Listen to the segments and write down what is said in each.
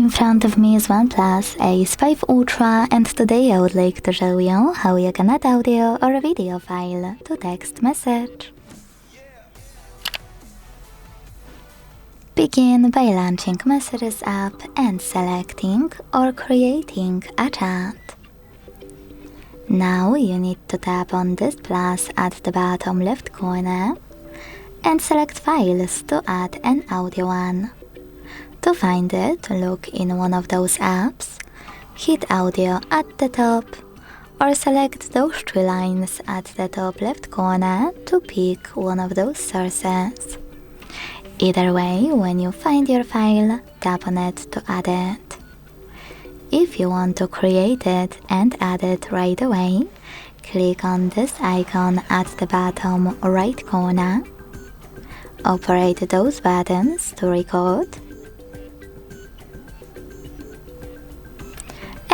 In front of me is OnePlus Ace 5 Ultra, and today I would like to show you how you can add audio or video file to text message. Begin by launching Messages app and selecting or creating a chat. Now you need to tap on this plus at the bottom left corner and select Files to add an audio one. To find it, look in one of those apps, hit Audio at the top, or select those three lines at the top left corner to pick one of those sources. Either way, when you find your file, tap on it to add it. If you want to create it and add it right away, click on this icon at the bottom right corner. Operate those buttons to record.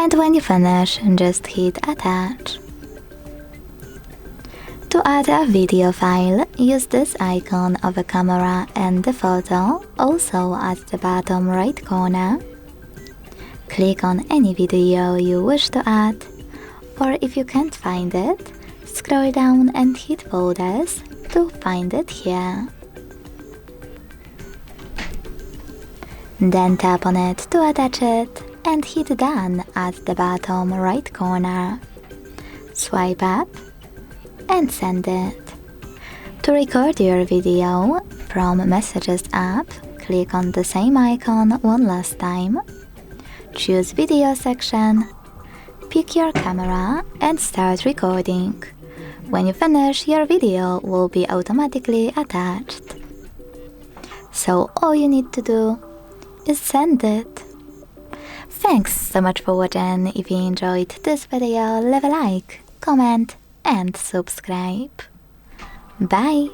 And when you finish, just hit Attach. To add a video file, use this icon of a camera and the photo, also at the bottom right corner. Click on any video you wish to add, or if you can't find it, scroll down and hit Folders to find it here. Then tap on it to attach it and hit Done at the bottom right corner. Swipe up and send it. To record your video from Messages app, click on the same icon one last time. Choose Video section, pick your camera and start recording. When you finish, your video will be automatically attached. So all you need to do is send it. Thanks so much for watching. If you enjoyed this video, leave a like, comment and subscribe. Bye!